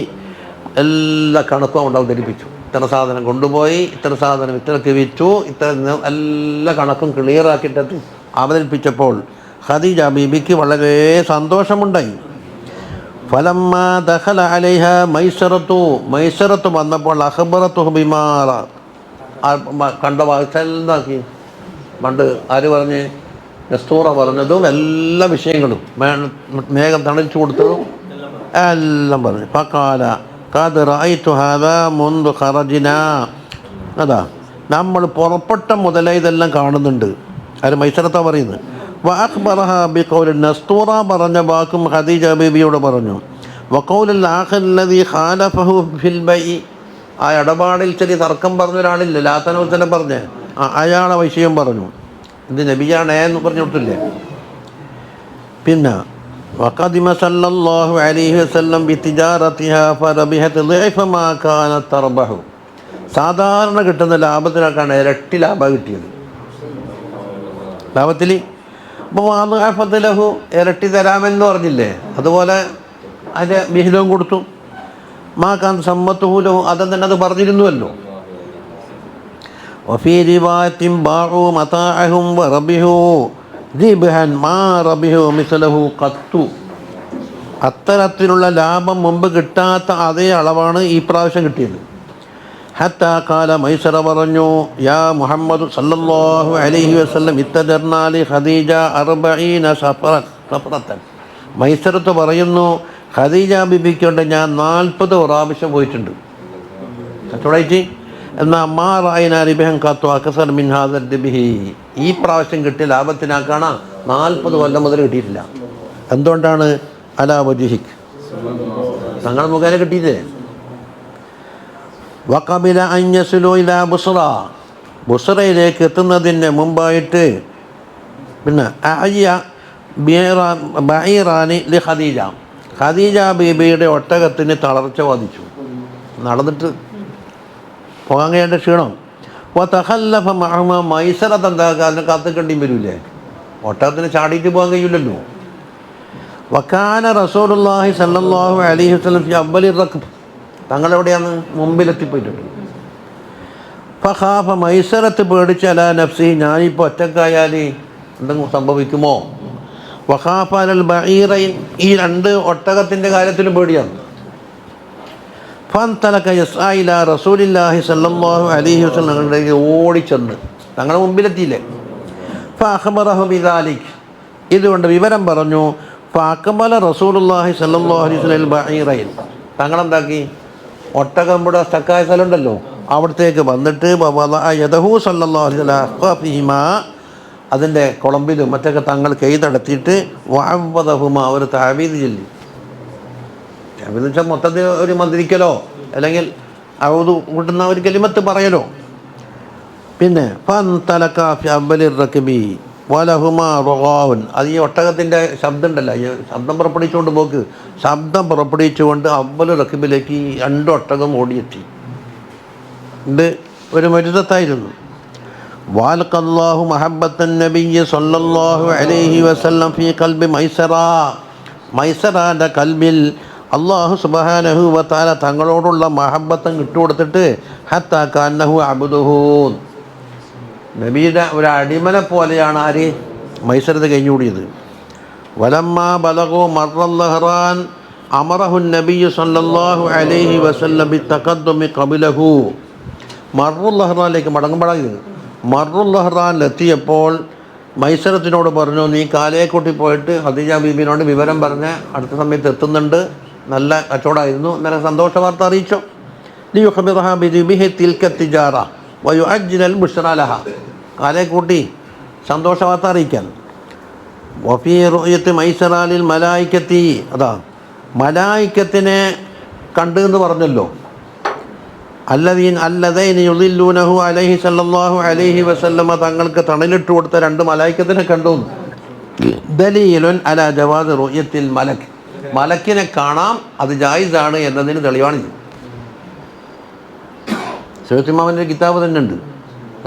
S1: എല്ലാ കണക്കും അവിടെ അവതരിപ്പിച്ചു. ഇത്ര സാധനം കൊണ്ടുപോയി, ഇത്ര സാധനം ഇത്രക്ക് വിറ്റു, ഇത്ര എല്ലാ കണക്കും ക്ലിയറാക്കിയിട്ട് അവതരിപ്പിച്ചപ്പോൾ ഖദീജ ബീബിക്ക് വളരെ സന്തോഷമുണ്ടായി. ഫലമ്മ ദഖല അലൈഹ മൈസറത്തു, മൈസറത്ത് വന്നപ്പോൾ അഖ്ബറത്തു ബിമാറ, കണ്ട വാഴ്ചാക്കി പണ്ട് ആര് പറഞ്ഞ്, നസ്തൂറ പറഞ്ഞതും എല്ലാ വിഷയങ്ങളും മേഘം തണലിച്ചു കൊടുത്തതും എല്ലാം പറഞ്ഞു. ഫഖാല ഖദ് റഅയ്തു ഹാദാ മുൻദു ഖറജ്നാ, അതാ നമ്മൾ പുറപ്പെട്ട മുതലേ ഇതെല്ലാം കാണുന്നുണ്ട്. ആര്? മൈസറത്താ പറയുന്നത്. വഅഖ്ബറഹ ബിഖൗലി, നസ്തൂറ പറഞ്ഞ വാക്കും ഖദീജ ബീബിയോട് പറഞ്ഞു. വഖൗലുൽ ആഖർ അല്ലദീ ഖാലഫഹു ഫിൽ ബൈഇ, ആ ഇടപാടിൽ ചെറിയ തർക്കം പറഞ്ഞ ഒരാളില്ല, ലാത്തനൗസനെ പറഞ്ഞ് അയാളെ വിഷയം പറഞ്ഞു. ഇത് നബിയാണേ എന്ന് പറഞ്ഞു കൊടുത്തില്ലേ. പിന്നെ വഖദിമ സല്ലല്ലാഹു അലൈഹി വസല്ലം ബിതിജാറതിഹാ ഫറബിഹത് ളിഅഫ മാ കാനത് തർബഹു, സാധാരണ കിട്ടുന്ന ലാഭത്തിനൊക്കെയാണ് ഇരട്ടി ലാഭം കിട്ടിയത്. ലാഭത്തിൽ അപ്പോൾ ലഹു, ഇരട്ടി തരാമെന്ന് പറഞ്ഞില്ലേ, അതുപോലെ അതിൻ്റെ വിഹിതവും കൊടുത്തു. മാ കാൻ സമ്മത്തുഹു ലഹു, അതും തന്നെ അത് പറഞ്ഞിരുന്നുവല്ലോ. വഫീ റിവായത്തിൻ ബാഉ മതാഅഹും വറബിഹു ദിബ്ഹൻ മാ റബിഹു മിസ്ലഹു ഖത്തു, അത്തരത്തിലുള്ള ലാഭം മുമ്പ് കിട്ടാത്ത അതേ അളവാണ് ഈ പ്രാവശ്യം കിട്ടിയത്. ഹത്താ കാല, മൈസറ പറഞ്ഞു, യാ മുഹമ്മദ് സല്ലല്ലാഹു അലൈഹി വസല്ലം ഇത്തജർനാലി ഖദീജ 40 സഫറത്തൻ, മൈസറത്ത് പറയുന്നു, ഖദീജ ബിബിക്കൊണ്ട് ഞാൻ 40 പ്രാവശ്യം പോയിട്ടുണ്ട് കച്ചവടമായിട്ട്. എന്നാൽ മാറായിനാരിബിഹം കാത്തു അക്കസർ മിൻ ഹാദർ ദിബിഹി, ഈ പ്രാവശ്യം കിട്ടിയ ലാഭത്തിനാക്കാണ് 40 കൊല്ലം മുതൽ കിട്ടിയിട്ടില്ല. എന്തുകൊണ്ടാണ്? അലാ വജുഹിക്, തങ്ങൾ മുഖേന കിട്ടിയില്ലേ. വഖബില അൻ യസ്ലു ഇലാ ബുസ്റ, ബുസ്റയിലേക്ക് എത്തുന്നതിന് മുമ്പായിട്ട് പിന്നെ അയ്യ ബഈറാനി ലി ഖദീജ, ഖദീജ ബീബിയുടെ ഒട്ടകത്തിന് തളർച്ച ബാധിച്ചു, നടന്നിട്ട് പോകാൻ കഴിയേണ്ട ക്ഷീണം. തഖല്ലഫ മഅഹുമ മൈസറത്ത്, എന്താക്കാനും കാത്തുക്കേണ്ടി വരില്ലേ, ഒട്ടകത്തിന് ചാടിയിട്ട് പോകാൻ കഴിയില്ലല്ലോ. വക്കാന റസൂലുള്ളാഹി സ്വല്ലല്ലാഹു അലൈഹി വസല്ലം ഫി അവ്വലി റക്ബ്, തങ്ങളെവിടെയാണ്? മുമ്പിലെത്തിപ്പോയിട്ടുണ്ട്. ഫഖാഫ, മൈസറത്ത് പേടിച്ച് അലാ നഫ്സി, ഞാനിപ്പോൾ ഒറ്റക്കായാൽ എന്തെങ്കിലും സംഭവിക്കുമോ. വഖാഫ അലൽ ബഈറൈൻ, ഈ 2 ഒട്ടകത്തിൻ്റെ കാര്യത്തിലും പേടിയാണ്. ഫൻതലക യസ്ആ ഇലാ റസൂലില്ലാഹി സ്വല്ലല്ലാഹു അലൈഹി വസല്ലം, ഞങ്ങളുടെ ഓടിച്ചെന്ന് തങ്ങളുടെ മുമ്പിലെത്തിയില്ലേ. ഫഅഖ്ബറഹു ബിദാലിക്, ഇതുകൊണ്ട് വിവരം പറഞ്ഞു. ഫഅഖ്ബല റസൂലുള്ളാഹി സ്വല്ലല്ലാഹു അലൈഹി വസല്ലം ബഈറൈൻ, തങ്ങളെന്താക്കി, ഒട്ടകം ഇവിടെ സ്റ്റക്കായ സ്ഥലമുണ്ടല്ലോ, അവിടത്തേക്ക് വന്നിട്ട് യദഹു സല്ലല്ലാഹു അലൈഹി വസല്ലം അതിൻ്റെ കുളമ്പിലും മറ്റൊക്കെ തങ്ങൾ കൈ തടത്തിയിട്ട് വഅവ്വദഹുമ, അവർ തഅവീദ് ചൊല്ലി. തഅവീദ് വെച്ചാൽ മൊത്തത്തിൽ ഒരു മന്ത്രിക്കലോ അല്ലെങ്കിൽ ഔദു കൂട്ടുന്ന ഒരു കലിമത്ത് പറയലോ. പിന്നെ ഫൻതലക ഫി അവ്വലി റക്ബി വലഹുമ റുഗാവുൻ, അത് ഈ ഒട്ടകത്തിൻ്റെ ശബ്ദം ഉണ്ടല്ലോ, ഈ ശബ്ദം പുറപ്പെടുവിച്ചുകൊണ്ട് പോക്ക്, ശബ്ദം പുറപ്പെടുവിച്ചുകൊണ്ട് അവ്വൽ റക്ബിലേക്ക് ഈ 2 ഒട്ടകം ഓടിയെത്തി. ഇത് ഒരു മരുതത്തായിരുന്നു. വാൽഖല്ലാഹു മഹബ്ബത്തൻ നബിയ്യ സല്ലല്ലാഹു അലൈഹി വസല്ലം ഫീ ഖൽബി മൈസറ, മൈസറാൻ്റെ കൽബിൽ അല്ലാഹു സുബ്ഹാനഹു വ തആല തങ്ങളോടുള്ള മഹബ്ബത്തം ഇട്ടുകൊടുത്തിട്ട് ഹത്താ കഅന്നഹു അബ്ദുഹു, നബിയുടെ ഒരു അടിമനെ പോലെയാണ് ആര്? മൈസറത്ത് കഴിഞ്ഞുകൂടിയത്. വലമ്മാ ബലഗു മർറൽ ലഹ്റാൻ അമറഹു നബിയ്യു സല്ലല്ലാഹു അലൈഹി വസല്ലം ബിത്തഖദ്ദുമി ഖബലഹു, മർറുൽ ലഹ്റാനിലേക്ക് മടങ്ങുമ്പോഴാണ്. മർറുൽ ലഹ്റാനിലെത്തിയപ്പോൾ മൈസറത്തിനോട് പറഞ്ഞു, നീ കാലയെക്കൂട്ടി പോയിട്ട് ഖദീജ ബീബിനോട് വിവരം പറഞ്ഞ് അടുത്ത സമയത്ത് എത്തുന്നുണ്ട്, നല്ല കച്ചവടമായിരുന്നു, നല്ല സന്തോഷ വാർത്ത അറിയിച്ചു. ലിയുഖ്ബിറഹാ ബിദിബിഹി തിൽക തിജാറ വയുഅജ്ജിലൽ ബുശ്റ ലഹ, കാലയെക്കൂട്ടി സന്തോഷ വാർത്ത അറിയിക്കാൻ. വഫീ റുഅയത്തി മൈസറ ലിൽ മലായികത്തി, അതാ മലായികത്തിനെ കണ്ടു എന്ന് പറഞ്ഞല്ലോ. അല്ലദൈനി യുളില്ലൂനഹു അലൈഹി സല്ലല്ലാഹു അലൈഹി വസല്ലമ, തങ്ങൾക്ക് തണലിട്ട് കൊടുത്ത 2 മലായികത്തിനെ കണ്ടു. ദലീലുൻ അലാ ജവാദ് റുഅയത്തിൽ മലക്, മലക്കിനെ കാണാം, അത് ജായിസാണ് എന്നതിന് തെളിവാണിത്. സൈഫിമാവിൻ്റെ കിതാബ് തന്നെ ഉണ്ട്,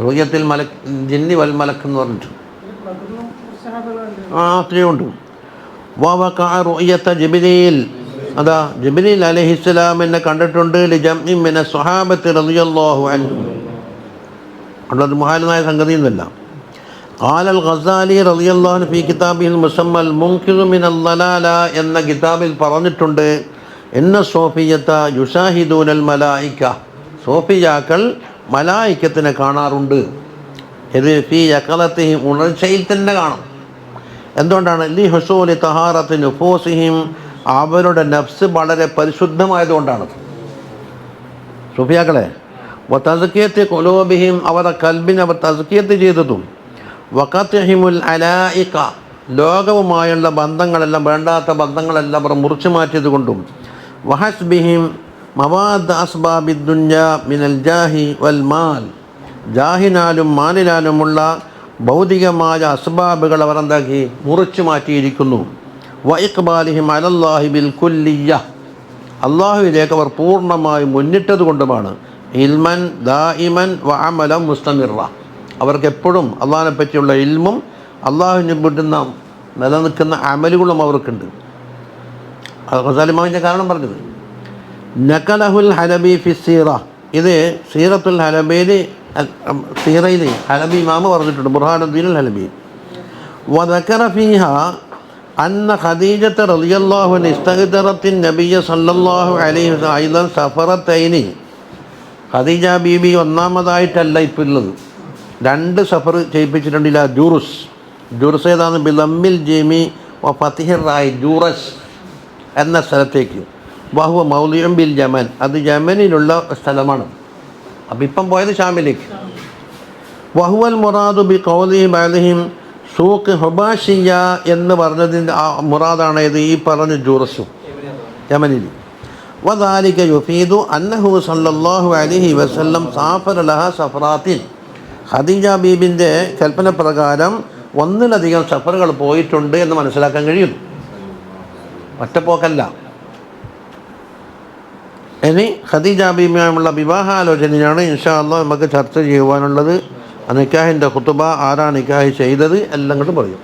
S1: റുഅയത്തിൽ മലക് ജിന്നി വൽ മലക് എന്ന് പറഞ്ഞിട്ട്. അത്രയുണ്ട്. വവഖഅ റുഅയത ജിബ്രീൽ, അതാ ജിബ്രീൽ അലൈഹിസ്സലാമിനെ കണ്ടിട്ടുണ്ട്. ലിജംഇ മിന സ്വഹാബത്തി റളിയല്ലാഹു അൻഹും, ഉള്ളത് മുഹാലനായ സംഗതിയൊന്നുമല്ല. ഖാലൽ ഗസാലി റളിയല്ലാഹു അൻഹു ഫീ കിതാബിഹിൽ മുസമ്മൽ മുൻകിദു മിനൽ ദലാല എന്ന കിതാബിൽ പറഞ്ഞിട്ടുണ്ട്, ഇന്ന സോഫിയത യുശാഹിദൂനൽ മലായിക, സോഫിയാക്കൾ മലായികത്തിനെ കാണാറുണ്ട്. ഇത് ഫീ യഖലത്തിഹിം, ഉണർച്ചയിൽ തന്നെ കാണും. എന്തുകൊണ്ടാണ്? ലി ഹുസൂലി തഹാറത്തി നുഫൂസിഹിം, അവരുടെ നഫ്സ് വളരെ പരിശുദ്ധമായതുകൊണ്ടാണ്. സൂഫിയാക്കളെ തസ്കിയത്ത് ഖുലൂബിഹിം, അവരുടെ കൽബിനെ അവർ തസ്കിയത്ത് ചെയ്തതും. വഖത്ഹിമുൽ അലായിക, ലോകവുമായുള്ള ബന്ധങ്ങളെല്ലാം, വേണ്ടാത്ത ബന്ധങ്ങളെല്ലാം അവർ മുറിച്ചു മാറ്റിയത് കൊണ്ടും. വഹസ്ബിഹിം മവാദ അസ്ബാബി ദുനിയ മിനൽ ജാഹി വൽ മാൽ, ജാഹിനാലും മാലിനാലുമുള്ള ഭൗതികമായ അസ്ബാബുകൾ അവർ എന്താക്കി? മുറിച്ചു മാറ്റിയിരിക്കുന്നു. വഇഖ്ബാലിഹിം അലല്ലാഹി ബിൽ കുല്ലിയ്യ, അള്ളാഹുവിലേക്ക് അവർ പൂർണ്ണമായി മുന്നിട്ടത് കൊണ്ടുമാണ്. ഇൽമൻ ദായിമൻ വ അമലൻ മുസ്തമിറ, അവർക്ക് എപ്പോഴും അള്ളാഹിനെ പറ്റിയുള്ള ഇൽമും അള്ളാഹുവിനെ വിടുന്ന നിലനിൽക്കുന്ന അമലുകളും അവർക്കുണ്ട്. ഖസാലിമാവിൻ്റെ കാരണം പറഞ്ഞത്. നഖലഹുൽ ഹലബി ഫി സീറ, ഇത് സീറത്തുൽ ഹലബിയിൽ, സീറയിൽ ഹലബി ഇമാമ് പറഞ്ഞിട്ടുണ്ട്, ബുർഹാനുദ്ദീൻ അൽ ഹലബി. വദക്കറ ഫീഹ അന്ന ഖദീജത റളിയല്ലാഹു അൻഹ ഇസ്തഗ്ദറത്തിൻ നബിയ്യ സല്ലല്ലാഹു അലൈഹി വസല്ലം അയ്ദൻ സഫറത്തൈനി, ഖദീജ ബീബി ഒന്നാമതായിട്ടല്ല ഇപ്പോൾ ഉള്ളത്, 2 സഫർ ചെയ്യിപ്പിച്ചിട്ടുണ്ടില്ല. ജൂറുസ്, ജൂറുസ് ഏതാണ്? ബിലമ്മിൽ ജീമി വ ഫതിഹിർ റായി, ജൂറസ്. എന്ന സ്ഥലത്തേക്ക്. വഹുവ മൗലിഉൻ ബിൽ യമൻ, അത് യമനിലുള്ള സ്ഥലമാണ്. അപ്പം ഇപ്പം പോയത് ഷാമിലേക്ക്. വഹുവൽ മുറാദു ബി ഖൗലിഹി ബഅദിഹിം സൂഖ് ഹുബാഷിയ എന്ന് പറഞ്ഞതിൻ്റെ മുറാദാണ് ഇത് ഈ പറഞ്ഞ ജൂറസും യമനിൽ. വദാലിക യുഫീദു അന്നഹു സല്ലല്ലാഹു അലൈഹി വസല്ലം സാഫറ ലഹ സഫറാത്തിൻ, ഖദീജ ബീബിൻ്റെ കൽപ്പന പ്രകാരം ഒന്നിലധികം സഫറുകൾ പോയിട്ടുണ്ട് എന്ന് മനസ്സിലാക്കാൻ കഴിയുന്നു. ഒറ്റപ്പോക്കല്ല. ഇനി ഖദീജ ബീബിയുമായുള്ള വിവാഹാലോചനയാണ് ഇൻഷാ അല്ലാഹ് നമുക്ക് ചർച്ച ചെയ്യുവാനുള്ളത്. നിക്കാഹിൻ്റെ ഖുതുബ, ആരാണ് നിക്കാഹ് ചെയ്തത്, എല്ലാം കൊണ്ട് പറയും.